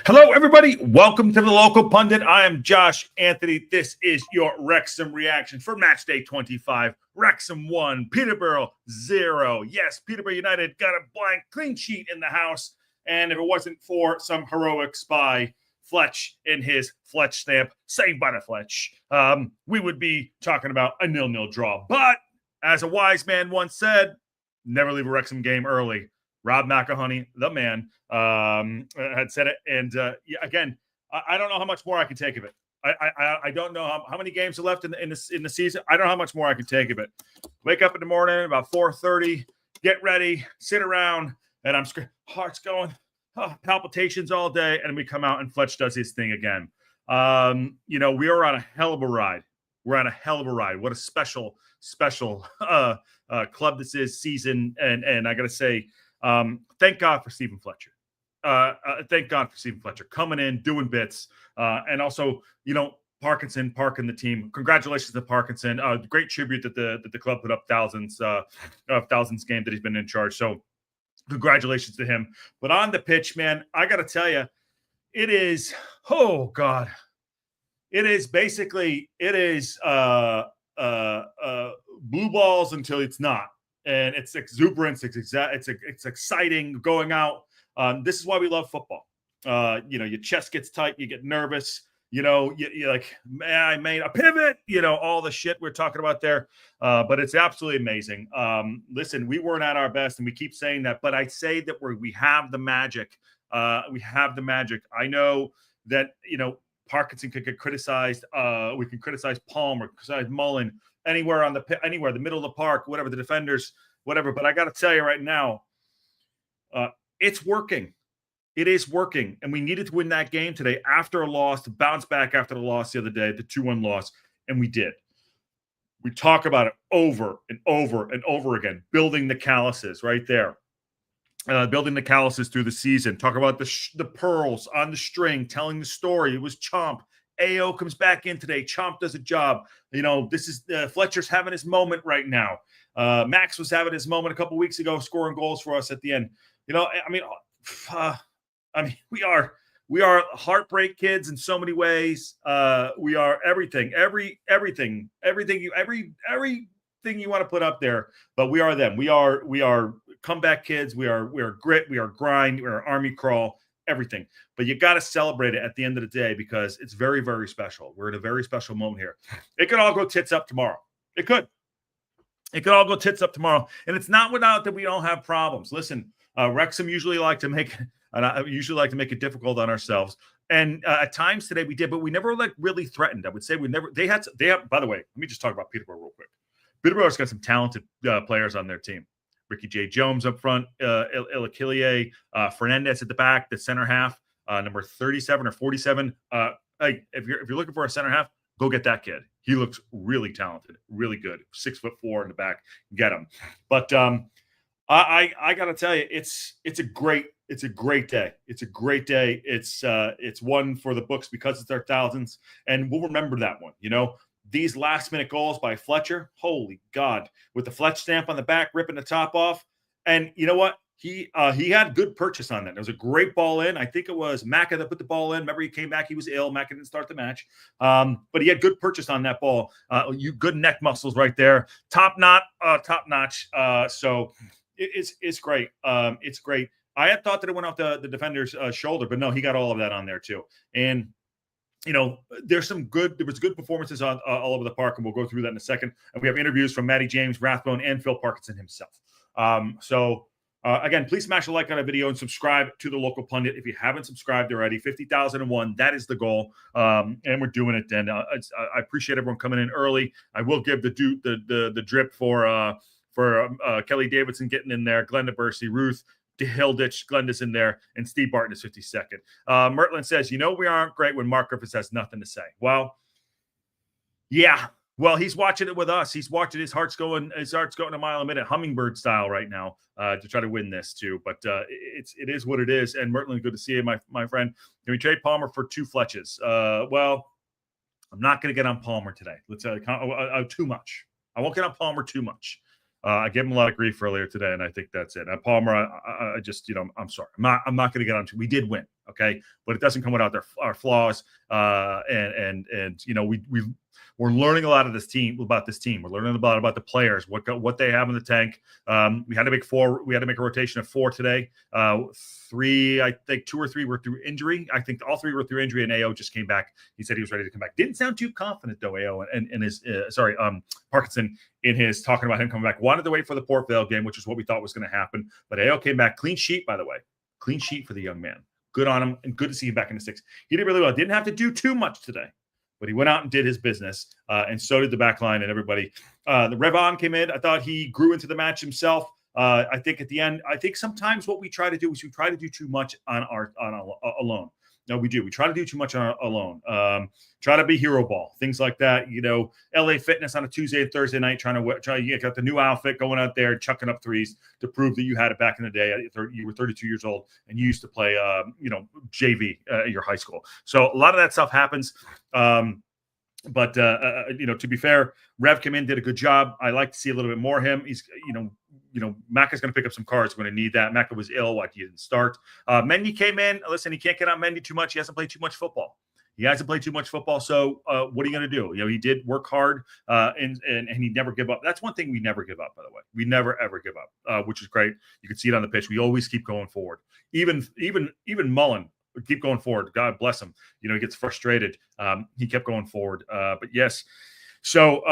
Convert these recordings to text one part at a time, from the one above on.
Hello, everybody. Welcome to the Local Pundit. I am Josh Anthony. This is your Wrexham reaction for match day 25. Wrexham 1, Peterborough 0. Yes, Peterborough United got a blank clean sheet in the house. And if it wasn't for some heroics by Fletch in his Fletch stamp, saved by the Fletch, we would be talking about a 0-0 draw. But as a wise man once said, never leave a Wrexham game early. Rob McElhenney, the man, had said it. And again, I don't know how much more I can take of it. I don't know how many games are left in the season. I don't know how much more I can take of it. Wake up in the morning about 4:30, get ready, sit around, and I'm heart's going, palpitations all day, and we come out and Fletch does his thing again. We are on a hell of a ride. We're on a hell of a ride. What a special club this is, season, and I got to say. Thank God for Steven Fletcher. Thank God for Steven Fletcher coming in, doing bits, and also, Parkinson parking the team. Congratulations to Parkinson. Great tribute that the club put up thousands game that he's been in charge. So, congratulations to him. But on the pitch, man, I got to tell you, it is. Oh God, it is blue balls until it's not. And it's exuberance. It's exciting going out. This is why we love football. Your chest gets tight. You get nervous. You're like, man, I made a pivot. All the shit we're talking about there. But it's absolutely amazing. Listen, we weren't at our best, and we keep saying that. But I say that we have the magic. We have the magic. I know that Parkinson could get criticized. We can criticize Palmer, criticize Mullen. Anywhere the middle of the park, whatever, the defenders, whatever. But I got to tell you right now, it's working. It is working. And we needed to win that game today after a loss, to bounce back after the loss the other day, the 2-1 loss. And we did. We talk about it over and over and over again, building the calluses right there. Building the calluses through the season. Talk about the pearls on the string, telling the story. It was Chomp. AO comes back in today. Chomp does a job. This is Fletcher's having his moment right now. Max was having his moment a couple weeks ago, scoring goals for us at the end. We are heartbreak kids in so many ways. We are everything you want to put up there. But we are them. We are comeback kids. We are grit. We are grind. We are army crawl. Everything. But you got to celebrate it at the end of the day because it's very, very special. We're in a very special moment here. It could all go tits up tomorrow. It could all go tits up tomorrow. And it's not without that we don't have problems. Listen, Wrexham usually like to make it difficult on ourselves. And at times today we did, but we never really threatened. I would say they have, by the way, let me just talk about Peterborough real quick. Peterborough's got some talented players on their team. Ricky J. Jones up front, Ilakilie, Fernandez at the back, the center half, number 37 or 47. If you're looking for a center half, go get that kid. He looks really talented, really good. 6'4" in the back, get him. But I got to tell you, it's a great day. It's a great day. It's one for the books because it's our thousands, and we'll remember that one. These last-minute goals by Fletcher, holy God, with the Fletch stamp on the back, ripping the top off. And you know what? He had good purchase on that. It was a great ball in. I think it was Macca that put the ball in. Remember, he came back. He was ill. Macca didn't start the match. But he had good purchase on that ball. Good neck muscles right there. Top notch. So it's great. It's great. I had thought that it went off the defender's shoulder, but no, he got all of that on there too. And there was good performances all over the park, and we'll go through that in a second. And we have interviews from Matty James, Rathbone, and Phil Parkinson himself. Again, please smash a like on a video and subscribe to the Local Pundit if you haven't subscribed already. 50,001, that is the goal, and we're doing it. And I appreciate everyone coming in early. I will give the drip for Kelly Davidson getting in there, Glenda Bursey, Ruth Hilditch, Glenda's in there, and Steve Barton is 52nd. Mertlin says, we aren't great when Mark Griffiths has nothing to say. Well, yeah. Well, he's watching it with us. He's watching his heart's going a mile a minute, hummingbird style right now, to try to win this too. But it is what it is. And Mertlin, good to see you, my friend. Can we trade Palmer for 2 Fletches? Well, I'm not going to get on Palmer today. Let's too much. I won't get on Palmer too much. I gave him a lot of grief earlier today, and I think that's it. And Palmer, I just, I'm sorry. I'm not going to get on to. We did win, okay, but it doesn't come without our flaws. And we're learning a lot of this team about this team. We're learning about the players, what they have in the tank. We had to make a rotation of 4 today. 3, I think 2 or 3 were through injury. I think all 3 were through injury, and AO just came back. He said he was ready to come back. Didn't sound too confident though, AO and his Parkinson in his talking about him coming back. Wanted to wait for the Port Vale game, which is what we thought was going to happen. But AO came back. Clean sheet, by the way. Clean sheet for the young man. Good on him, and good to see him back in the 6. He did really well. Didn't have to do too much today, but he went out and did his business, and so did the back line and everybody. The Revon came in. I thought he grew into the match himself. I think at the end, I think sometimes what we try to do is we try to do too much on alone. No, we do. We try to do too much on alone. Try to be hero ball, things like that. LA Fitness on a Tuesday and Thursday night, you got the new outfit going out there, chucking up threes to prove that you had it back in the day. You were 32 years old and you used to play, JV at your high school. So a lot of that stuff happens. But to be fair, Rev came in, did a good job. I like to see a little bit more of him. He's, Macca's going to pick up some cards. We're going to need that. Macca was ill. Why he didn't start? Mendy came in. Listen, he can't get on Mendy too much. He hasn't played too much football. So what are you going to do? He did work hard, and he never give up. That's one thing we never give up, by the way. We never, ever give up, which is great. You can see it on the pitch. We always keep going forward. Even Mullen, keep going forward. God bless him. He gets frustrated. He kept going forward. But yes. So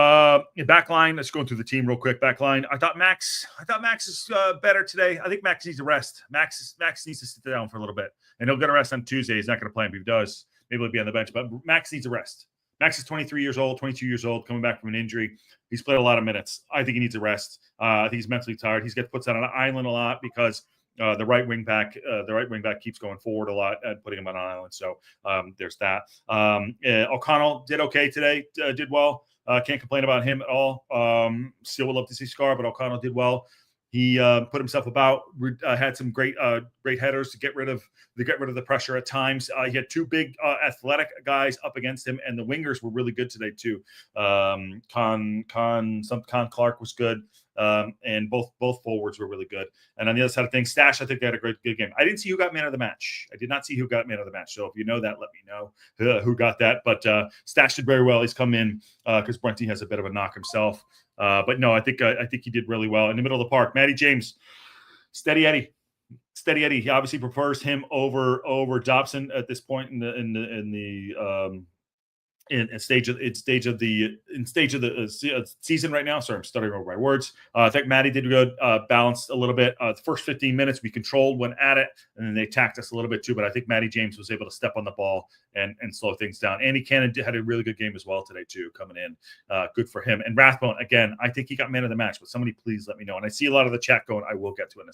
back line, let's go through the team real quick. Back line. I thought Max is better today. I think Max needs a rest. Max needs to sit down for a little bit, and he'll get a rest on Tuesday. He's not going to play him. If he does, maybe he'll be on the bench. But Max needs a rest. Max is 22 years old, coming back from an injury. He's played a lot of minutes. I think he needs a rest. I think he's mentally tired. He's get puts out on an island a lot because the right wing back keeps going forward a lot and putting him on an island. So there's that. O'Connell did okay today. Did well. Can't complain about him at all. Still would love to see Scar, but O'Connell did well. He put himself about. Had some great headers to get rid of the pressure at times. He had 2 big athletic guys up against him, and the wingers were really good today too. Con Clark was good. And both forwards were really good. And on the other side of things, Stash, I think they had a good game. I didn't see who got man of the match. I did not see who got man of the match. So if you know that, let me know who got that. But Stash did very well. He's come in because Brenty has a bit of a knock himself. But no, I think he did really well in the middle of the park. Matty James, steady Eddie. He obviously prefers him over Dobson at this point in the stage of the season right now. Sorry, I'm stuttering over my words. I think Matty did good, balanced a little bit. The first 15 minutes we controlled, went at it, and then they attacked us a little bit too. But I think Matty James was able to step on the ball and slow things down. Andy Cannon had a really good game as well today too, coming in. Good for him. And Rathbone, again, I think he got man of the match, but somebody please let me know. And I see a lot of the chat going, I will get to in a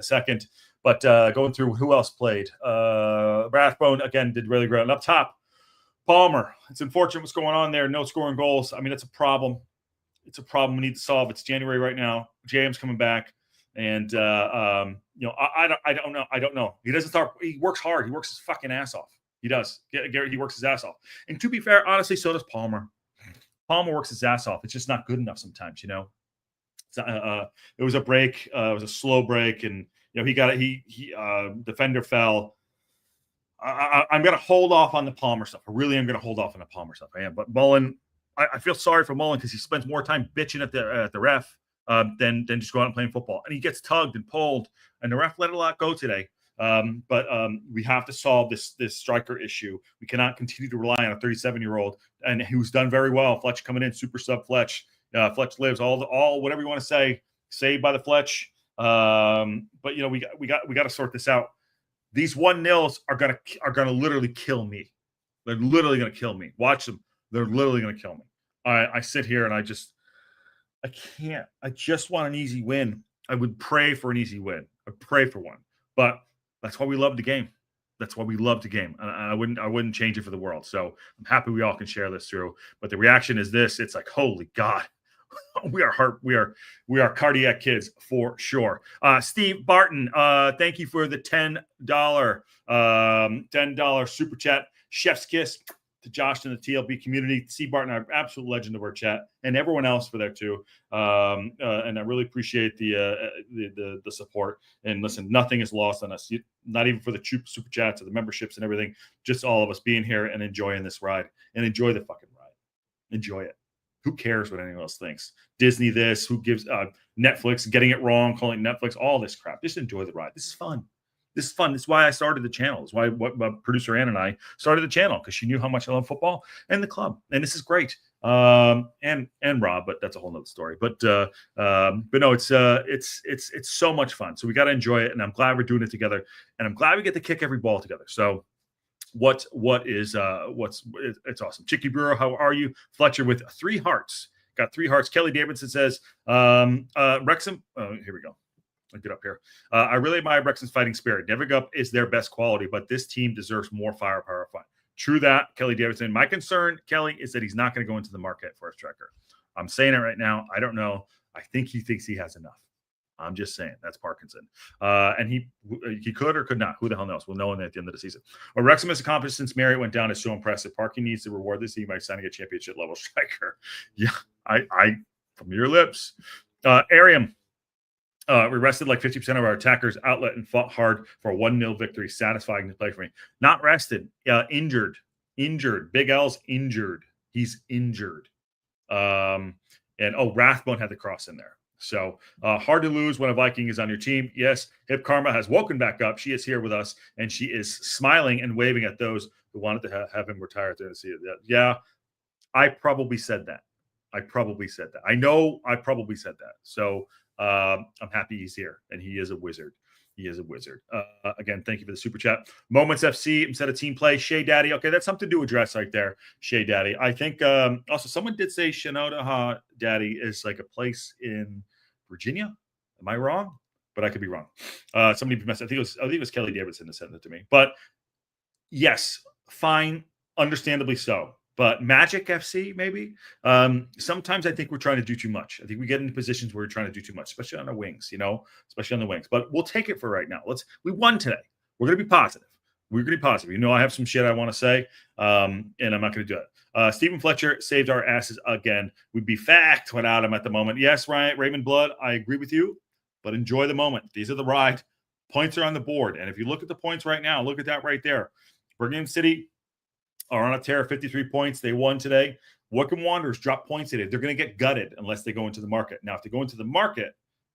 second. But going through who else played. Rathbone, again, did really great. And up top, Palmer. It's unfortunate what's going on there. No scoring goals. I mean, it's a problem. We need to solve. It's January right now. JM's coming back. And, I don't know. He doesn't start. He works hard. He works his fucking ass off. He does. He works his ass off. And to be fair, honestly, so does Palmer. Palmer works his ass off. It's just not good enough sometimes, It was a break. It was a slow break. And, defender fell. I'm going to hold off on the Palmer stuff. I really am going to hold off on the Palmer stuff. I am. But Mullen, I feel sorry for Mullen because he spends more time bitching at the ref than just going out and playing football. And he gets tugged and pulled, and the ref let a lot go today. But we have to solve this striker issue. We cannot continue to rely on a 37-year-old, and who's done very well. Fletch coming in, super sub Fletch. Fletch lives all whatever you want to say. Saved by the Fletch. But we got to sort this out. These 1-0s are gonna literally kill me. They're literally gonna kill me. Watch them. They're literally gonna kill me. I sit here and I can't. I just want an easy win. I would pray for an easy win. I'd pray for one. But that's why we love the game. And I wouldn't change it for the world. So I'm happy we all can share this through. But the reaction is this: it's like, holy God. We are cardiac kids for sure. Steve Barton, thank you for the $10 super chat. Chef's kiss. to Josh and the TLB community, C. Barton, our absolute legend of our chat, and everyone else for there too. And I really appreciate the support. And listen, nothing is lost on us, not even for the super chats or the memberships and everything. Just all of us being here and enjoying this ride, and enjoy the fucking ride. Enjoy it. Who cares what anyone else thinks? Disney this, who gives Netflix getting it wrong, calling Netflix, all this crap. Just enjoy the ride. This is fun. This is fun. This is why I started the channel. It's why producer Ann and I started the channel, because she knew how much I love football and the club. And this is great. And Rob, but that's a whole nother story. But no, it's so much fun. So we got to enjoy it, and I'm glad we're doing it together, and I'm glad we get to kick every ball together. So it's awesome. Chicky Brewer, how are you? Fletcher with 3 hearts. Got 3 hearts. Kelly Davidson says, Wrexham. Oh, here we go. I'll get up here. I really admire Wrexham's fighting spirit. Never give up is their best quality, but this team deserves more firepower. True that, Kelly Davidson. My concern, Kelly, is that he's not going to go into the market for a striker. I'm saying it right now. I don't know. I think he thinks he has enough. I'm just saying. That's Parkinson. And he could or could not. Who the hell knows? We'll know at the end of the season. What Wrexham has accomplished since Marriott went down is so impressive. Parkin needs to reward this team by signing a championship level striker. Yeah, I from your lips. Ariam. We rested like 50% of our attackers outlet and fought hard for a 1-0 victory, satisfying to play for me. Not rested, injured. Big L's injured. He's injured. And Rathbone had the cross in there. So hard to lose when a Viking is on your team. Yes, Hip Karma has woken back up. She is here with us, and she is smiling and waving at those who wanted to have him retire at the end of the season. Yeah, I probably said that. I know I probably said that. So I'm happy he's here, and he is a wizard. Again, thank you for the super chat. Moments FC instead of team play. Shea Daddy. Okay, that's something to address right there. Shea Daddy. I think also someone did say Shinodaha Daddy is like a place in Virginia. Am I wrong? But I could be wrong. Somebody messed. I think it was Kelly Davidson that sent it to me. But yes, fine, understandably so. But Magic FC, maybe. Sometimes I think we're trying to do too much. I think we get into positions where we're trying to do too much, especially on the wings, especially on the wings. But we'll take it for right now. We won today. We're going to be positive. I have some shit I want to say, and I'm not going to do it. Steven Fletcher saved our asses again. We'd be fact without him at the moment. Yes, Raymond Blood, I agree with you, but enjoy the moment. These are the ride. Points are on the board. And if you look at the points right now, look at that right there. Birmingham City are on a tear, 53 points. They won today. Wycombe Wanderers dropped points today. They're going to get gutted unless they go into the market. Now, if they go into the market,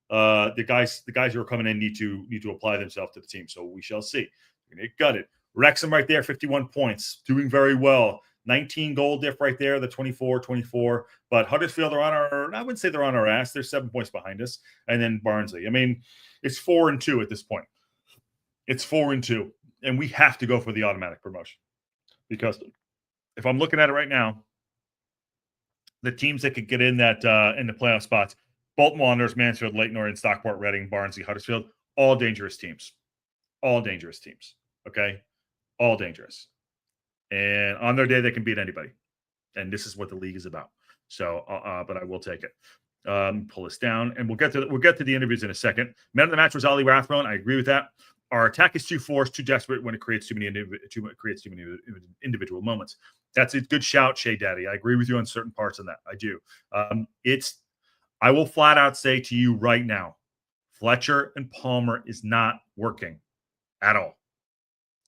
the guys who are coming in need to apply themselves to the team. So we shall see. They're going to get gutted. Wrexham right there, 51 points, doing very well. 19 goal diff right there, the 24. But Huddersfield are I wouldn't say they're on our ass. They're 7 points behind us. And then Barnsley. I mean, it's 4-2 at this point. It's 4-2. And we have to go for the automatic promotion. Because if I'm looking at it right now, the teams that could get in that in the playoff spots, Bolton Wanderers, Mansfield, Leyton Orient, Stockport, Reading, Barnsley, Huddersfield, all dangerous teams. Okay? All dangerous. And on their day, they can beat anybody. And this is what the league is about. So, but I will take it. Pull this down, and we'll get to the interviews in a second. Man of the match was Ollie Rathbone. I agree with that. Our attack is too forced, too desperate when it creates too many individual moments. That's a good shout, Shea Daddy. I agree with you on certain parts of that. I do. I will flat out say to you right now, Fletcher and Palmer is not working at all.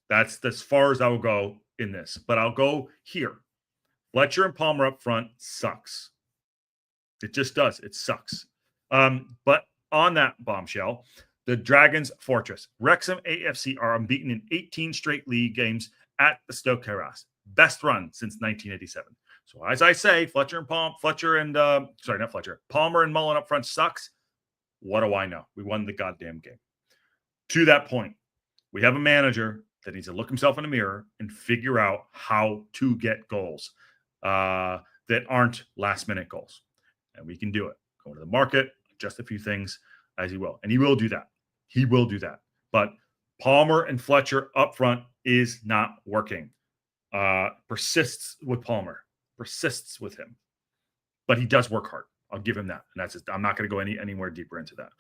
That's as far as I will go in this. But I'll go here. Fletcher and Palmer up front sucks. It just does. It sucks. But on that bombshell, the Dragons Fortress. Wrexham AFC are unbeaten in 18 straight league games at the STōK Cae Ras. Best run since 1987. So as I say, Palmer and Mullen up front sucks. What do I know? We won the goddamn game. To that point, we have a manager that needs to look himself in the mirror and figure out how to get goals that aren't last-minute goals. And we can do it. Go to the market, adjust a few things as he will. And he will do that. But Palmer and Fletcher up front is not working. Persists with Palmer. Persists with him. But he does work hard. I'll give him that. And that's just, I'm not going to go anywhere deeper into that.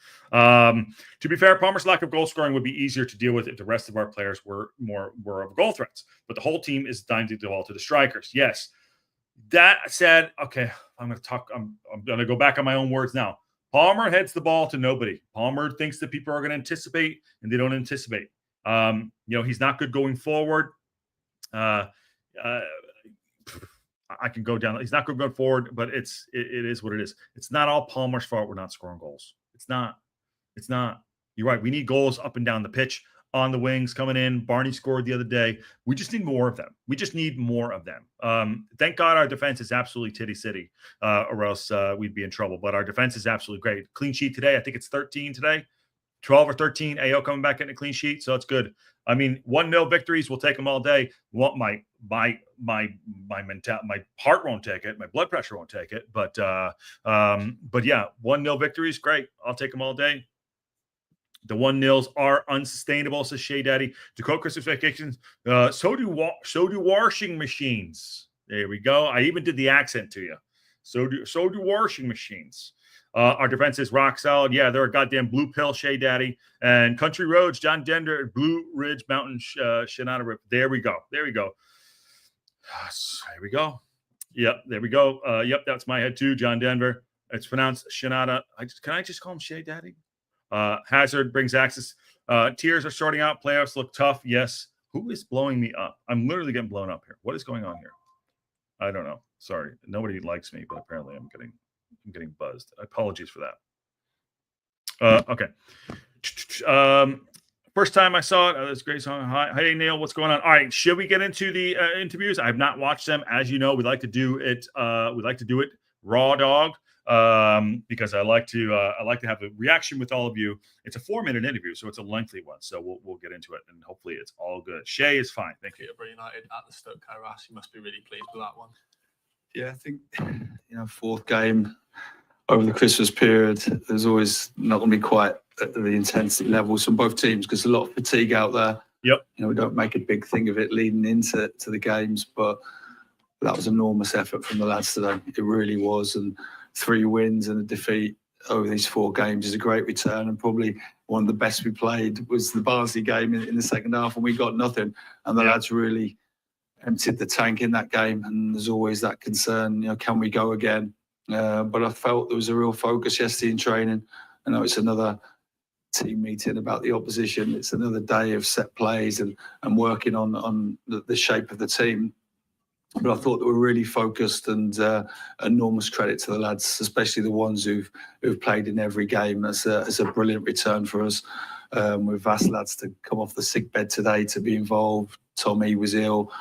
To be fair, Palmer's lack of goal scoring would be easier to deal with if the rest of our players were of goal threats. But the whole team is dying to devolve to the strikers. Yes. That said, okay, I'm going to go back on my own words now. Palmer heads the ball to nobody. Palmer thinks that people are going to anticipate, and they don't anticipate. He's not good going forward. I can go down. He's not good going forward, but it is what it is. It's not all Palmer's fault we're not scoring goals. It's not. You're right. We need goals up and down the pitch, on the wings, coming in. Barney scored the other day. We just need more of them. Thank God our defense is absolutely titty city, or else we'd be in trouble. But our defense is absolutely great. Clean sheet today. I think it's 13 today. 12 or 13. AO coming back in a clean sheet, so it's good. I mean, 1-0 victories, we'll take them all day. My heart won't take it. My blood pressure won't take it. But yeah, 1-0 victories, great. I'll take them all day. The 1-0s are unsustainable, says Shea Daddy. To quote Christmas Vacations, so do washing machines. There we go. I even did the accent to you. So do washing machines. Our defense is rock solid. Yeah, they're a goddamn blue pill, Shea Daddy. And Country Roads, John Denver, Blue Ridge Mountain, Shinada Rip. There we go. There we go. Yep, there we go. Yep, that's my head too, John Denver. It's pronounced Shinada. Can I just call him Shea Daddy? Hazard brings access. Tiers are sorting out. Playoffs look tough. Yes. Who is blowing me up? I'm literally getting blown up here. What is going on here? I don't know. Sorry. Nobody likes me, but apparently I'm getting buzzed. Apologies for that. Okay. First time I saw it. That's a great song. Hi, hey Neil, what's going on? All right, should we get into the interviews? I have not watched them. As you know, we like to do it. Raw dog, because I like to have a reaction with all of you. It's a 4-minute interview, so it's a lengthy one. So we'll get into it, and hopefully it's all good. Shea is fine. Thank you. Peterborough United at the STōK Cae Ras. You must be really pleased with that one. Yeah, I think, fourth game over the Christmas period, there's always not going to be quite at the intensity levels from both teams because a lot of fatigue out there. Yep. We don't make a big thing of it leading into the games, but that was enormous effort from the lads today. It really was. And 3 wins and a defeat over these 4 games is a great return, and probably one of the best we played was the Barnsley game in the second half, and we got nothing. And the lads really emptied the tank in that game, and there's always that concern, can we go again? But I felt there was a real focus yesterday in training. I know it's another team meeting about the opposition. It's another day of set plays and working on the shape of the team. But I thought they were really focused, and enormous credit to the lads, especially the ones who've played in every game. That's a brilliant return for us. We've asked lads to come off the sick bed today to be involved. Tommy was ill.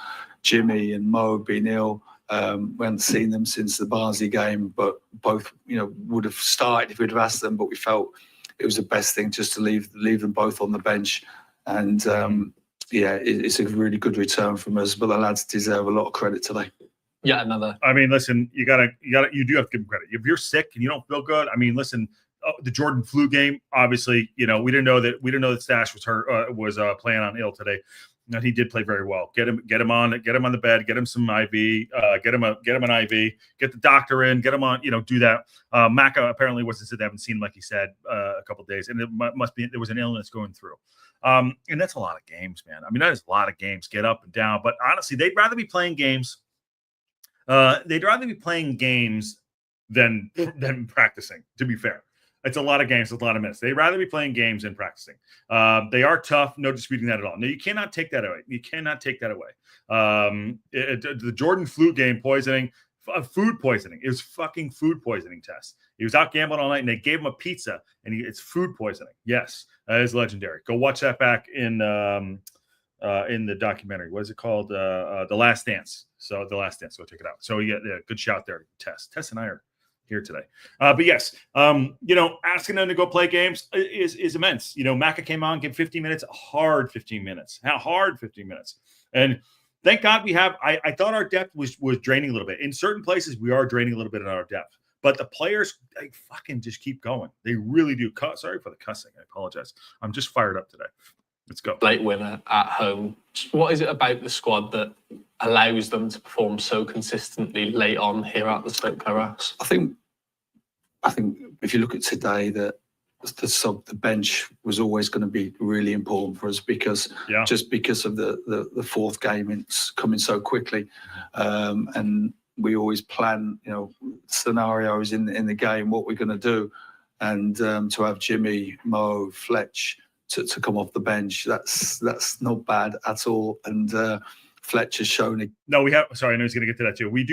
Jimmy and Mo have been ill. We haven't seen them since the Barnsley game, but both, would have started if we'd have asked them. But we felt it was the best thing just to leave them both on the bench. And it's a really good return from us. But the lads deserve a lot of credit today. Yeah, another. I mean, listen, you do have to give them credit. If you're sick and you don't feel good, I mean, listen. The Jordan flu game, obviously, we didn't know that Stash was hurt, was playing on ill today. And he did play very well. Get him on the bed, get him some IV, get him an IV, get the doctor in, get him on, do that. Maka apparently wasn't sick. They haven't seen him, like he said, a couple of days, and it must be there was an illness going through. And that's a lot of games, man. I mean, that is a lot of games, get up and down. But honestly, they'd rather be playing games. Than practicing, to be fair. It's a lot of games, it's a lot of minutes. They'd rather be playing games than practicing. They are tough, no disputing that at all. No, you cannot take that away. The Jordan flu game poisoning, food poisoning. It was fucking food poisoning test. He was out gambling all night, and they gave him a pizza, and it's food poisoning. Yes, that is legendary. Go watch that back in the documentary. What is it called? The Last Dance. So The Last Dance. Go check it out. So yeah, good shout there, Tess. Tess and I are here today. But yes, asking them to go play games is immense. Maka came on, gave 15 minutes, a hard 15 minutes. How hard 15 minutes. And thank God we have, I thought our depth was draining a little bit. In certain places, we are draining a little bit in our depth. But the players, they fucking just keep going. They really do. Sorry for the cussing. I apologize. I'm just fired up today. Let's go. Late winner at home. What is it about the squad that allows them to perform so consistently late on here at the STōK Cae Ras? I think I think if you look at today, that the bench was always going to be really important for us because just because of the fourth game, it's coming so quickly, and we always plan, scenarios in the game, what we're going to do, and to have Jimmy, Mo, Fletch to come off the bench, that's not bad at all. And Fletch has shown it. No, we have. Sorry, I know he's going to get to that too. We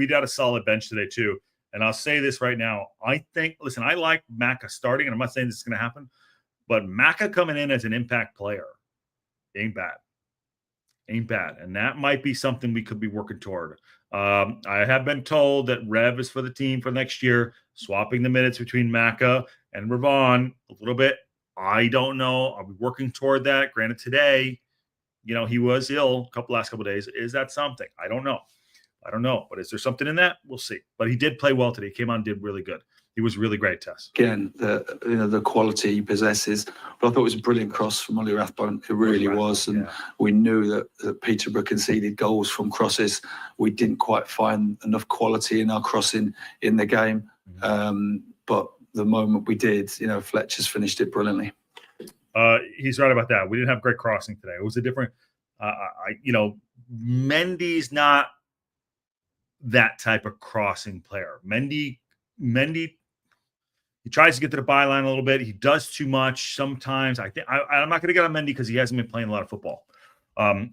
got a solid bench today too. And I'll say this right now. I think, listen, I like Macca starting, and I'm not saying this is going to happen, but Macca coming in as an impact player ain't bad. Ain't bad. And that might be something we could be working toward. I have been told that Rev is for the team for next year, swapping the minutes between Macca and Ravon a little bit. I don't know. Are we working toward that? Granted, today, he was ill last couple of days. Is that something? I don't know. But is there something in that? We'll see. But he did play well today. He came on, did really good. He was really great, Tess. Again, the quality he possesses. But I thought it was a brilliant cross from Ollie Rathbone. It really was. And we knew that Peterborough conceded goals from crosses. We didn't quite find enough quality in our crossing in the game. But the moment we did, Fletcher's finished it brilliantly. He's right about that. We didn't have great crossing today. It was a different, Mendy's not that type of crossing player. Mendy, he tries to get to the byline a little bit. He does too much sometimes. I think I'm not going to get on Mendy because he hasn't been playing a lot of football,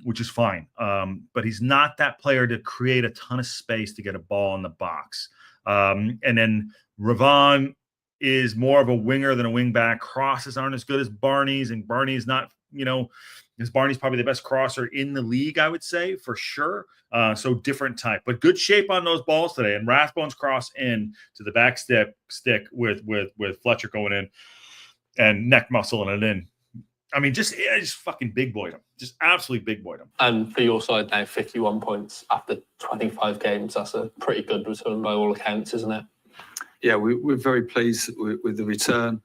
which is fine. But he's not that player to create a ton of space to get a ball in the box. And then Ravon is more of a winger than a wing back. Crosses aren't as good as Barney's, and Barney's not, because Barney's probably the best crosser in the league, I would say, for sure. So different type, but good shape on those balls today. And Rathbone's cross in to the back stick with Fletcher going in and neck muscle and it in. I mean, just fucking big boyed him. Just absolutely big boyed him. And for your side now, 51 points after 25 games. That's a pretty good return by all accounts, isn't it? Yeah, we're very pleased with the return.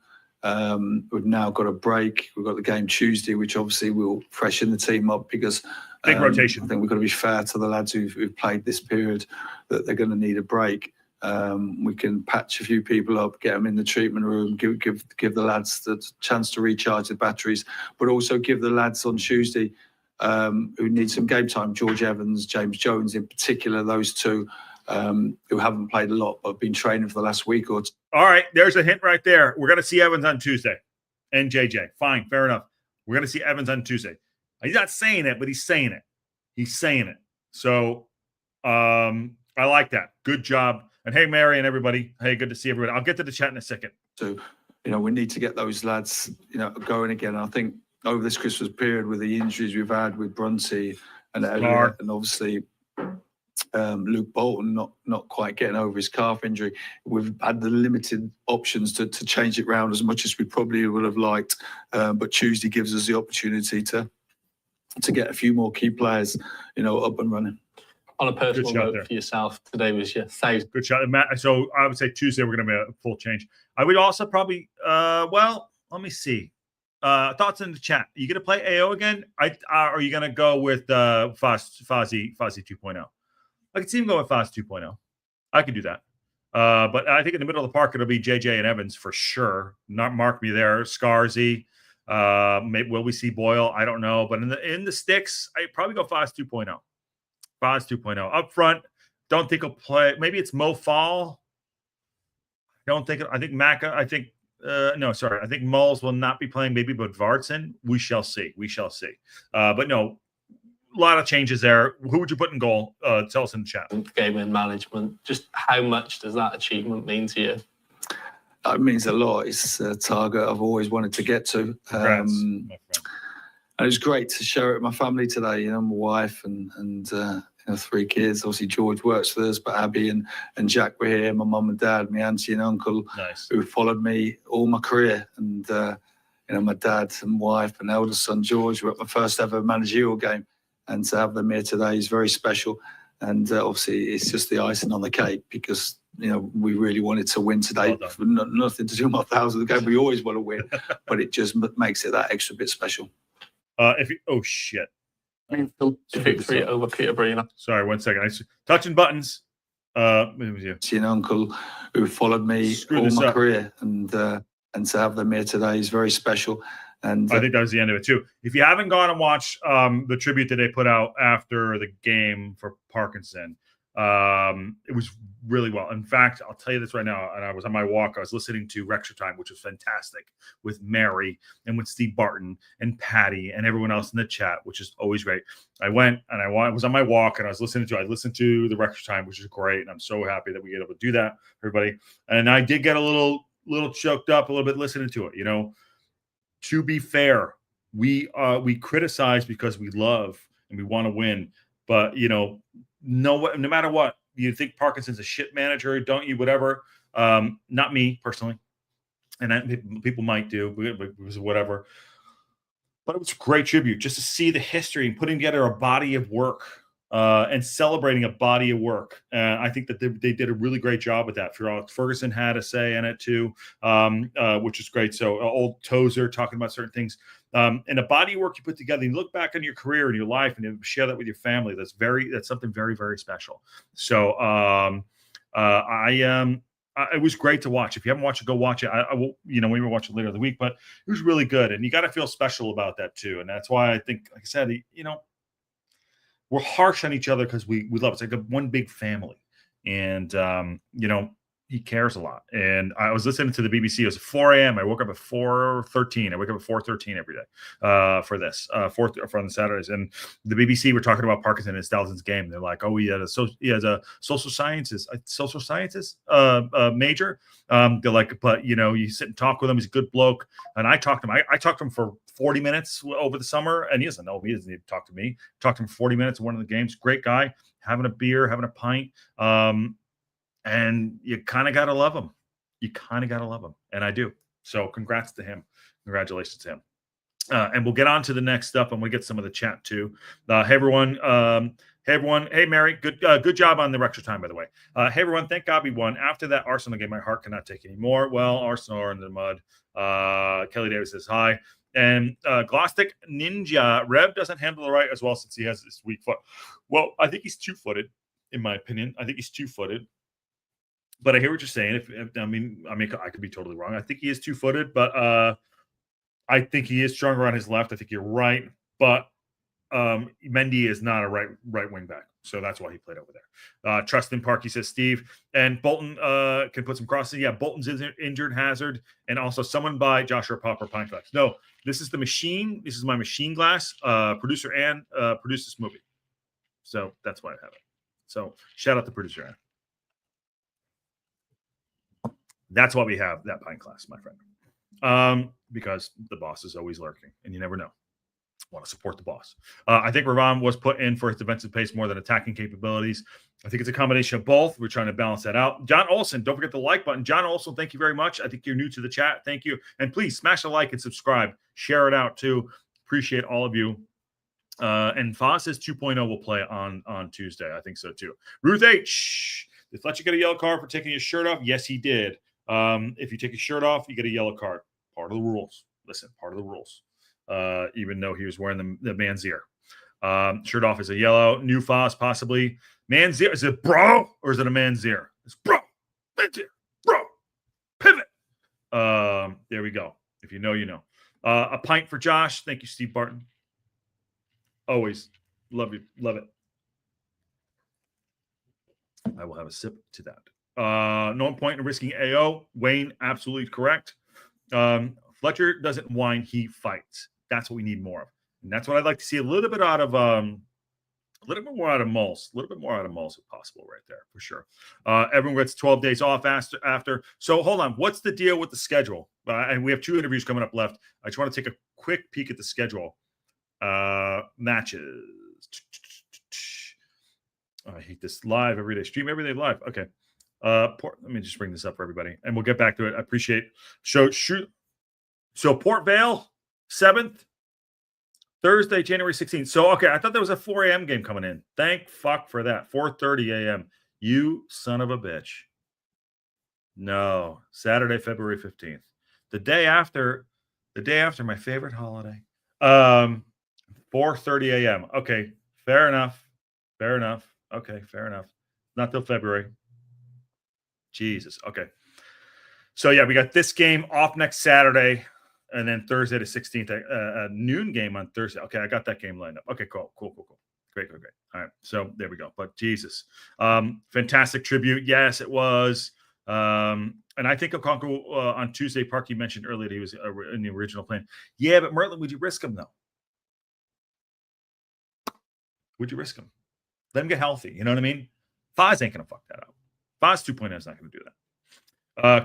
We've now got a break. We've got the game Tuesday, which obviously will freshen the team up because big rotation. I think we've got to be fair to the lads who've played this period, that they're going to need a break. We can patch a few people up, get them in the treatment room, give the lads the chance to recharge the batteries, but also give the lads on Tuesday who need some game time. George Evans, James Jones in particular, those two who haven't played a lot but have been training for the last week or two. All right, there's a hint right there. We're going to see Evans on Tuesday and JJ. Fine, fair enough. We're going to see Evans on Tuesday. He's not saying it, but he's saying it. He's saying it. So I like that. Good job. And hey, Mary and everybody. Hey, good to see everybody. I'll get to the chat in a second. So, we need to get those lads, going again. I think over this Christmas period with the injuries we've had with Brunsey and Elliott, and obviously Luke Bolton not quite getting over his calf injury, we've had the limited options to change it round as much as we probably would have liked. But Tuesday gives us the opportunity to get a few more key players, up and running. On a personal note for yourself, today was your 1,000th. Good shot, Matt. So I would say Tuesday we're going to be a full change. I would also probably, let me see. Thoughts in the chat. Are you going to play AO again? Are you going to go with Fozzie 2.0? I could see him go with Foz 2.0. I could do that. But I think in the middle of the park, it'll be JJ and Evans for sure. Not mark me there. Scarzy. Maybe will we see Boyle? I don't know. But in the sticks, I'd probably go Foz 2.0. Foz 2.0. Up front, don't think he'll play. Maybe it's Mo Fall. I think Macca. I think Mulls will not be playing. Maybe but Vartson. We shall see. But no, a lot of changes there. Who would you put in goal? Tell us in the chat. Game and management. Just how much does that achievement mean to you? It means a lot. It's a target I've always wanted to get to. And it was great to share it with my family today. My wife and 3 kids. Obviously, George works for us, but Abby and Jack were here. My mum and dad, my auntie and uncle, who followed me all my career. And my dad and wife and eldest son George were at my first ever managerial game. And to have them here today is very special. And obviously, it's just the icing on the cake because, we really wanted to win today. Well nothing to do with my 1,000th game. We always want to win, but it just makes it that extra bit special. Oh, shit. Victory over Peterborough. Sorry, 1 second. Touching buttons. It was you. See an uncle who followed me all my career, and to have them here today is very special. And I think that was the end of it too. If you haven't gone and watched the tribute that they put out after the game for Parkinson, it was really well. In fact, I'll tell you this right now. And I was on my walk. I was listening to Wrexham Time, which was fantastic, with Mary and with Steve Barton and Patty and everyone else in the chat, which is always great. I went and I was on my walk and I listened to the Wrexham Time, which is great. And I'm so happy that we get able to do that, everybody. And I did get a little choked up a little bit listening to it, To be fair, we criticize because we love and we want to win, but no matter what, you think Parkinson's a shit manager, don't you? Whatever. Not me personally, and people might do, whatever. But it was a great tribute just to see the history and putting together a body of work and celebrating a body of work. I think that they did a really great job with that. Sir Alex Ferguson had a say in it too, which is great. So old Tozer talking about certain things. And a body of work you put together, you look back on your career and your life and you share that with your family. That's something very, very special. So it was great to watch. If you haven't watched it, go watch it. I will, we will watch it later in the week, but it was really good. And you got to feel special about that too. And that's why I think, like I said, we're harsh on each other because we love it. It's like one big family. And, he cares a lot. And I was listening to the BBC. It was 4 a.m. I woke up at 4:13. I wake up at 4:13 every day for this, for on the Saturdays. And the BBC were talking about Parkinson and Stalton's game. They're like, oh, he has a social sciences major. They're like, but, you sit and talk with him. He's a good bloke. And I talked to him. I talked to him for 40 minutes over the summer. And he doesn't need to talk to me. Talked to him for 40 minutes in one of the games. Great guy. Having a beer, having a pint. And you kind of got to love him. And I do. So congrats to him. Congratulations to him. And we'll get on to the next stuff. And we'll get some of the chat too. Hey, everyone. Hey, Mary. Good job on the Wrexham Time, by the way. Hey, everyone. Thank God we won. After that Arsenal game, my heart cannot take anymore. Well, Arsenal are in the mud. Kelly Davis says hi. And Glostic Ninja, Rev doesn't handle the right as well since he has this weak foot. Well, I think he's two-footed, in my opinion. I think he's two-footed. But I hear what you're saying. I could be totally wrong. I think he is two-footed, but I think he is stronger on his left. I think you're right. But Mendy is not a right wing back. So that's why he played over there. Trustin Park, he says, Steve. And Bolton can put some crosses. Yeah, Bolton's injured, Hazard. And also someone buy Joshua Popper pint glass. No, this is the machine. This is my machine glass. Producer Ann produced this movie. So that's why I have it. So shout out to producer Ann. That's why we have that pint glass, my friend. Because the boss is always lurking, and you never know. Want to support the boss. I think Ravan was put in for his defensive pace more than attacking capabilities. I think it's a combination of both. We're trying to balance that out. John Olson, don't forget the like button. John Olson, thank you very much. I think you're new to the chat. Thank you. And please smash a like and subscribe. Share it out too. Appreciate all of you. And Foz says 2.0 will play on Tuesday. I think so too. Ruth H. Did Fletcher get a yellow card for taking his shirt off? Yes, he did. If you take your shirt off, you get a yellow card. Part of the rules. Listen, part of the rules. Even though he was wearing the Manzier. Shirt off is a yellow. New Foss, possibly. Manzier. Is it bro or is it a Manzier? It's bro. Manzier. Bro. Pivot. There we go. If you know, you know. A pint for Josh. Thank you, Steve Barton. Always. Love you. Love it. I will have a sip to that. No point in risking AO. Wayne, absolutely correct. Fletcher doesn't whine, he fights. That's what we need more of. And that's what I'd like to see a little bit out of a little bit more out of Moles. A little bit more out of Moles if possible right there, for sure. Everyone gets 12 days off after. So hold on. What's the deal with the schedule? And we have 2 interviews coming up left. I just want to take a quick peek at the schedule. Matches. I hate this live every day. Stream every day live. Okay. Let me just bring this up for everybody, and we'll get back to it. I appreciate So Port Vale, 7th, Thursday, January 16th. So, okay, I thought there was a 4 a.m. game coming in. Thank fuck for that. 4:30 a.m. You son of a bitch. No, Saturday, February 15th. The day after my favorite holiday. 4:30 a.m. Okay, fair enough. Okay, fair enough. Not till February. Jesus. Okay. So, yeah, we got this game off next Saturday, and then Thursday the 16th, a noon game on Thursday. Okay, I got that game lined up. Okay, cool. Great. All right, so there we go. But Jesus, fantastic tribute. Yes, it was. And I think Okonkwo on Tuesday, Parky mentioned earlier that he was in the original plan. Yeah, but Merlin, would you risk him, though? Would you risk him? Let him get healthy. You know what I mean? Foz ain't going to fuck that up. Foz 2.0 is not going to do that.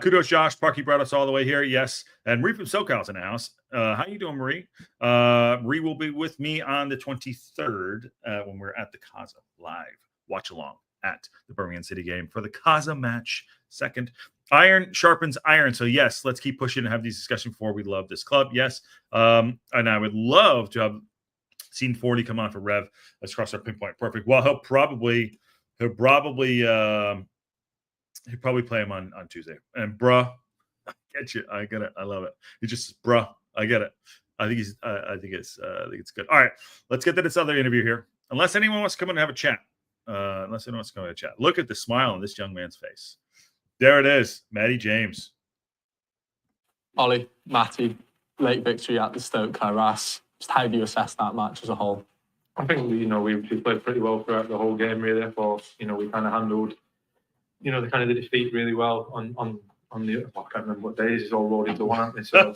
Kudos, Josh. Parky brought us all the way here. Yes. And Marie from SoCal's in the house. How you doing, Marie? Marie will be with me on the 23rd when we're at the Casa live. Watch along at the Birmingham City game for the Casa match. Second, iron sharpens iron. So, yes, let's keep pushing and have these discussions before we love this club. Yes. And I would love to have seen 40 come on for Rev. Let's cross our pinpoint. Perfect. Well, he'll probably play him on Tuesday. And bruh, I get you. I get it. I love it. He just bruh. I get it. I think it's good. All right, let's get to this other interview here. Unless anyone wants to come in and have a chat. Look at the smile on this young man's face. There it is, Matty James. Ollie, Matty, late victory at the STōK Cae Ras. Just how do you assess that match as a whole? I think we played pretty well throughout the whole game. Really, I thought we kind of handled the defeat really well on the I can't remember what days. It's all rolled into one, aren't they? So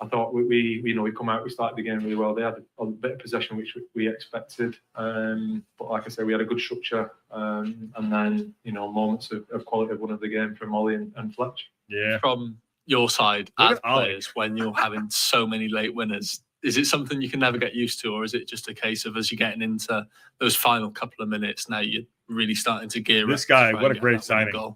I thought we come out, we started the game really well. They had a bit of possession which we expected, but like I said, we had a good structure, and then moments of quality of one of the game from Ollie and Fletch. Yeah. From your side as players, when you're having so many late winners, is it something you can never get used to, or is it just a case of as you're getting into those final couple of minutes, now you're really starting to gear up? This guy, what a great signing.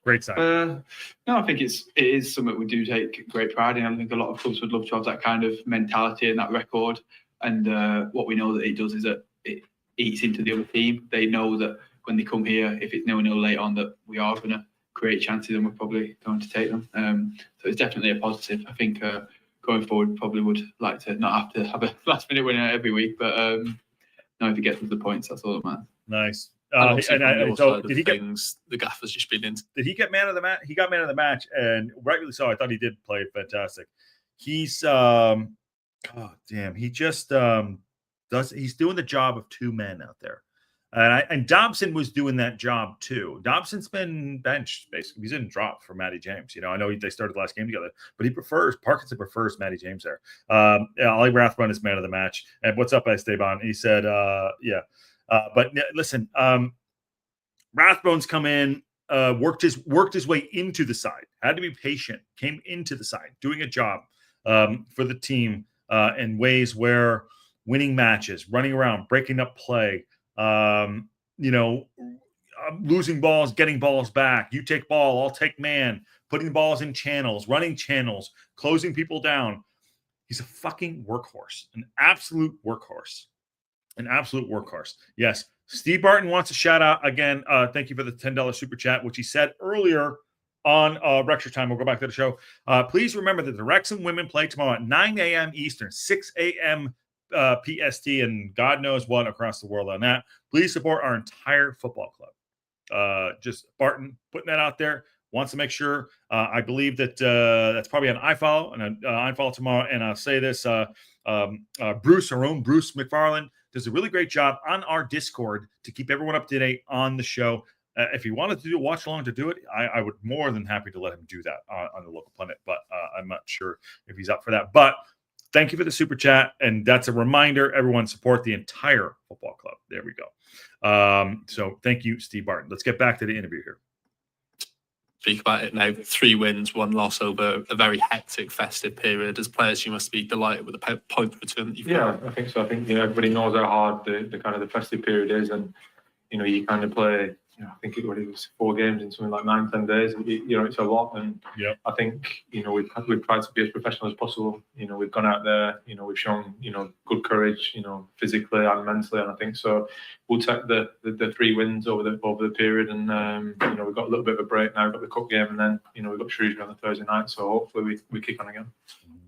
Great signing. No, I think it is something we do take great pride in. I think a lot of clubs would love to have that kind of mentality and that record. And what we know that it does is that it eats into the other team. They know that when they come here, if it's 0-0 late on, that we are going to create chances and we're probably going to take them. So it's definitely a positive. I think going forward, probably would like to not have to have a last minute winner every week, but no, if you get to the points, that's all that matters. Nice. So did he get the gaffer's just been in? Did he get man of the match? He got man of the match, and rightly so. I thought he did play fantastic. He's he just he's doing the job of two men out there. And Dobson was doing that job too. Dobson's been benched, basically. He's in drop for Matty James. I know they started the last game together, but Parkinson prefers Matty James there. Ollie Rathbun is man of the match. And what's up, Esteban? He said, but listen, Rathbone's come in, worked his way into the side, had to be patient, came into the side, doing a job for the team in ways where winning matches, running around, breaking up play, losing balls, getting balls back. You take ball, I'll take man, putting balls in channels, running channels, closing people down. He's a fucking workhorse, an absolute workhorse. Yes. Steve Barton wants a shout out again. Thank you for the $10 super chat, which he said earlier on Wrexham time. We'll go back to the show. Please remember that the Wrexham women play tomorrow at 9 a.m. Eastern, 6 a.m. PST, and God knows what across the world on that. Please support our entire football club. Just Barton putting that out there. Wants to make sure. I believe that that's probably an iFollow and an iFollow tomorrow. And I'll say this: Bruce McFarland does a really great job on our Discord to keep everyone up to date on the show. If he wanted to do a watch along to do it, I would more than happy to let him do that on the local pundit. But I'm not sure if he's up for that. But thank you for the super chat, and that's a reminder. Everyone support the entire football club. There we go. So thank you, Steve Barton. Let's get back to the interview here. Speak about it now. 3 wins, 1 loss over a very hectic festive period. As players, you must be delighted with the point return that you've got. I think so. I think everybody knows how hard the kind of the festive period is, and you kind of play. I think it was 4 games in something like 9-10 days. It's a lot, and I think we've tried to be as professional as possible. We've gone out there. We've shown good courage. Physically and mentally, and I think so. We'll take the 3 wins over the period, and we've got a little bit of a break now. We've got the cup game, and then we've got Shrewsbury on the Thursday night. So hopefully we kick on again.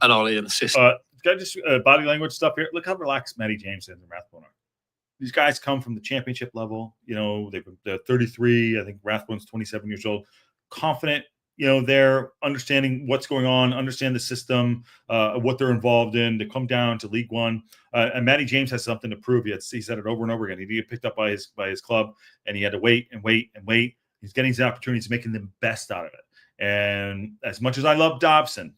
And Ollie, an assist. Got just body language stuff here. Look how relaxed Matty James and Rathbone are. These guys come from the championship level. They're 33. I think Rathbone's 27 years old. confident. They're understanding what's going on, understand the system, what they're involved in, to come down to League One. And Matty James has something to prove. He said it over and over again. He get picked up by his club, and he had to wait and wait and wait. He's getting his opportunities, making the best out of it. And as much as I love Dobson,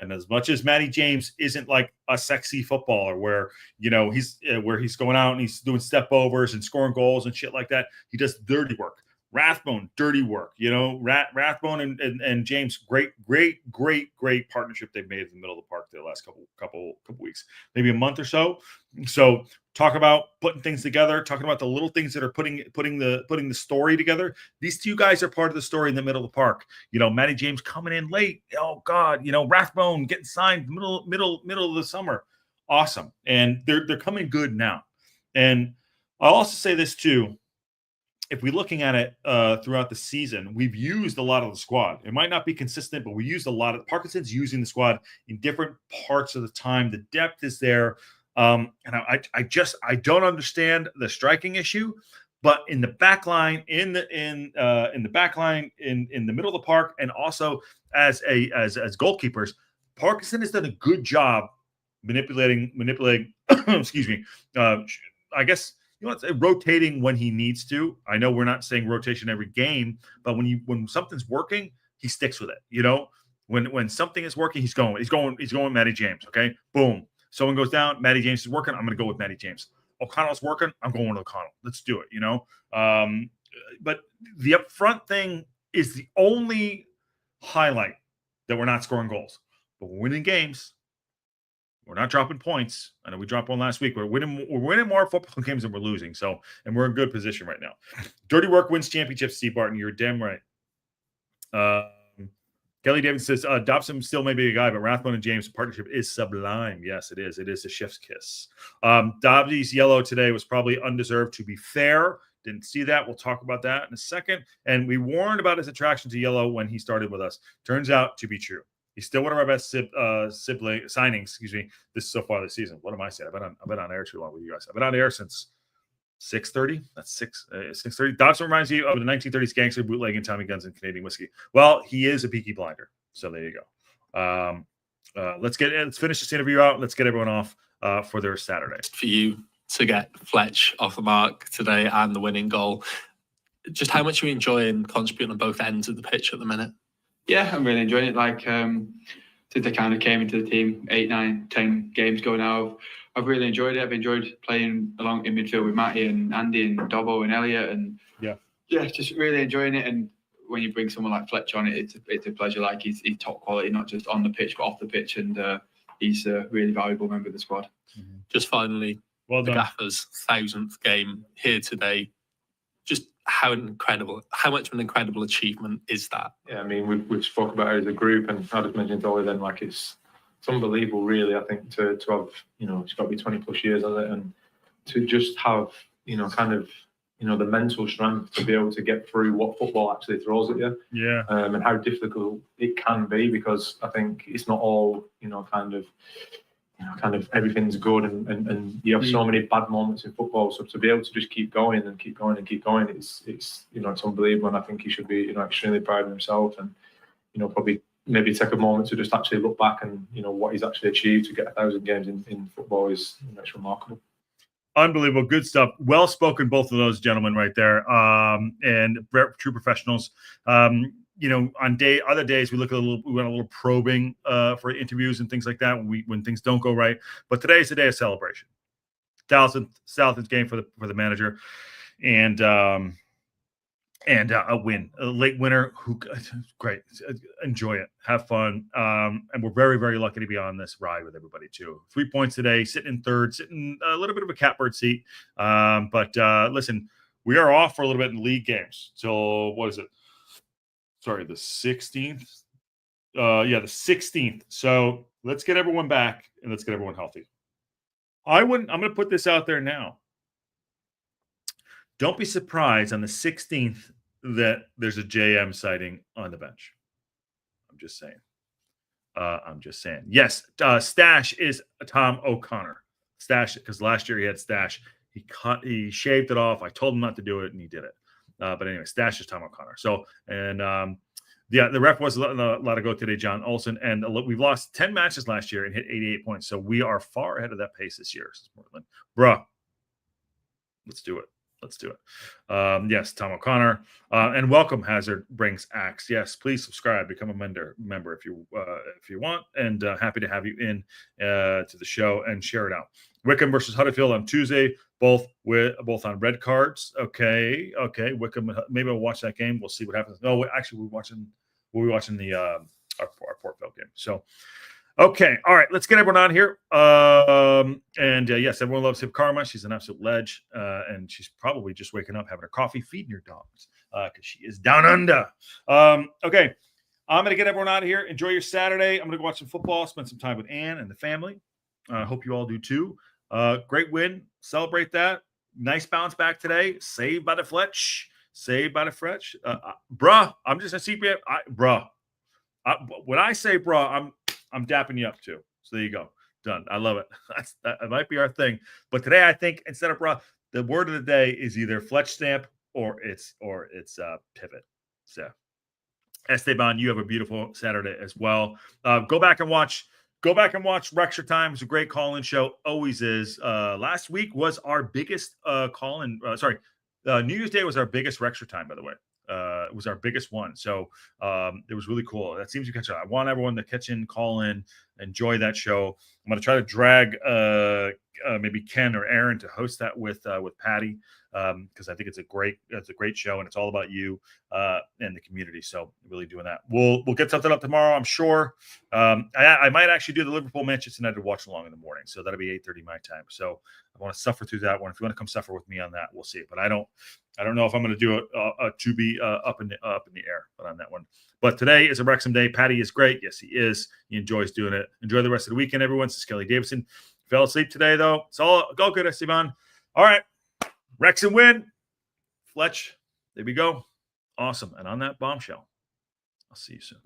and as much as Matty James isn't like a sexy footballer where, he's going out and he's doing step overs and scoring goals and shit like that, he does dirty work. Rathbone, dirty work. Rathbone and James, great partnership they've made in the middle of the park the last couple weeks, maybe a month or so. So talk about putting things together, talking about the little things that are putting the story together. These two guys are part of the story in the middle of the park. Matty James coming in late. Oh God, Rathbone getting signed middle of the summer. Awesome. And they're coming good now. And I'll also say this too. If we're looking at it throughout the season, we've used a lot of the squad. It might not be consistent, but we used a lot of Parkinson's using the squad in different parts of the time. The depth is there. And I don't understand the striking issue, but in the back line, in the back line, in the middle of the park, and also as goalkeepers, Parkinson has done a good job manipulating, excuse me, I guess, rotating when he needs to. I know we're not saying rotation every game, but when something's working, he sticks with it. When something is working, he's going with Matty James. Okay, boom. Someone goes down, Matty James is working. I'm going to go with Matty James. O'Connell's working. I'm going with O'Connell. Let's do it. But the upfront thing is the only highlight that we're not scoring goals, but we're winning games. We're not dropping points. I know we dropped one last week. We're winning more football games than we're losing. So, and we're in good position right now. Dirty work wins championships, Steve Barton. You're damn right. Kelly David says, Dobson still may be a guy, but Rathbone and James' partnership is sublime. Yes, it is. It is a chef's kiss. Dobbsy's yellow today was probably undeserved, to be fair. Didn't see that. We'll talk about that in a second. And we warned about his attraction to yellow when he started with us. Turns out to be true. He's still one of our best signings, this so far this season. What am I saying? I've been on air too long with you guys. I've been on air since 6:30. That's 6:30. Dobson reminds you of the 1930s gangster bootlegging Tommy Guns and Canadian whiskey. Well, he is a Peaky Blinder. So there you go. Let's finish this interview out. Let's get everyone off for their Saturday. For you to get Fletch off the mark today and the winning goal, just how much are you enjoying contributing on both ends of the pitch at the minute? Yeah, I'm really enjoying it. Like, since I kind of came into the team 8, 9, 10 games ago now, I've really enjoyed it. I've enjoyed playing along in midfield with Matty and Andy and Dobbo and Elliot, and just really enjoying it. And when you bring someone like Fletch on it, it's a pleasure. Like, he's top quality, not just on the pitch but off the pitch, and he's a really valuable member of the squad. Mm-hmm. Just finally, well done. The Gaffer's 1000th game here today. Just how much of an incredible achievement is that? Yeah, I mean, we've spoke about it as a group, and I just mentioned Dolly then, like, it's unbelievable, really. I think to have, it's got to be 20 plus years of it, and to just have, the mental strength to be able to get through what football actually throws at you. Yeah. And how difficult it can be, because I think it's not all, everything's good, and you have so many bad moments in football. So to be able to just keep going and keep going and keep going, it's unbelievable. And I think he should be extremely proud of himself, and probably maybe take a moment to just actually look back and what he's actually achieved. To get 1000 games in football is it's remarkable. Unbelievable. Good stuff. Well spoken, both of those gentlemen right there. And true professionals. On other days we went a little probing for interviews and things like that when things don't go right. But today is the day of celebration. 1000th game for the manager, and a win, a late winner. Great, enjoy it, have fun, and we're very, very lucky to be on this ride with everybody too. 3 points today, sitting in third, sitting a little bit of a catbird seat. But listen, we are off for a little bit in league games. So what is it? Sorry, the 16th. The 16th. So let's get everyone back and let's get everyone healthy. I'm going to put this out there now. Don't be surprised on the 16th that there's a JM sighting on the bench. I'm just saying. Yes, Stash is Tom O'Connor. Stash, because last year he had Stash. He shaved it off. I told him not to do it, and he did it. But anyway, Stash is Tom O'Connor. So, and Yeah, the ref was a lot to go today, John Olsen, and we've lost 10 matches last year and hit 88 points. So we are far ahead of that pace this year, says Portland. Bruh, let's do it. Let's do it. Yes, Tom O'Connor. And welcome, Hazard brings axe. Yes, please subscribe, become a member if you want, and happy to have you in to the show and share it out. Wickham versus Huddersfield on Tuesday, both on red cards. Okay. Wickham, maybe I'll watch that game. We'll see what happens. No, actually, we'll be watching the our Port Vale game. So. Okay, all right, let's get everyone on here. Yes, everyone loves Hip Karma. She's an absolute ledge, and she's probably just waking up, having her coffee, feeding her dogs, because she is down under. Okay, I'm going to get everyone out of here. Enjoy your Saturday. I'm going to go watch some football, spend some time with Ann and the family. I hope you all do too. Great win. Celebrate that. Nice bounce back today. Saved by the Fletch. Bruh, I'm just a CPA. When I say bruh, I'm dapping you up too. So there you go. Done. I love it. That might be our thing. But today, I think instead of bruh, the word of the day is either Fletch stamp or it's pivot. So Esteban, you have a beautiful Saturday as well. Go back and watch Wrexham Time. It's a great call-in show. Always is. Last week was our biggest call-in. New Year's Day was our biggest Wrexham Time, by the way. It was our biggest one. So it was really cool. That seems to catch up. I want everyone to catch in, call in, enjoy that show. I'm going to try to drag maybe Ken or Aaron to host that with Patty, because I think it's a great show, and it's all about you and the community. So really doing that. We'll get something up tomorrow, I'm sure. I might actually do the Liverpool Manchester United watch along in the morning. So that'll be 8:30 my time. So I want to suffer through that one. If you want to come suffer with me on that, we'll see. But I don't know if I'm going to do a to be up in the air, but on that one. But today is a Wrexham day. Patty is great. Yes, he is. He enjoys doing it. Enjoy the rest of the weekend, everyone. This is Kelly Davidson. Fell asleep today, though. It's all good, Esteban. All right. Wrexham win. Fletch. There we go. Awesome. And on that bombshell, I'll see you soon.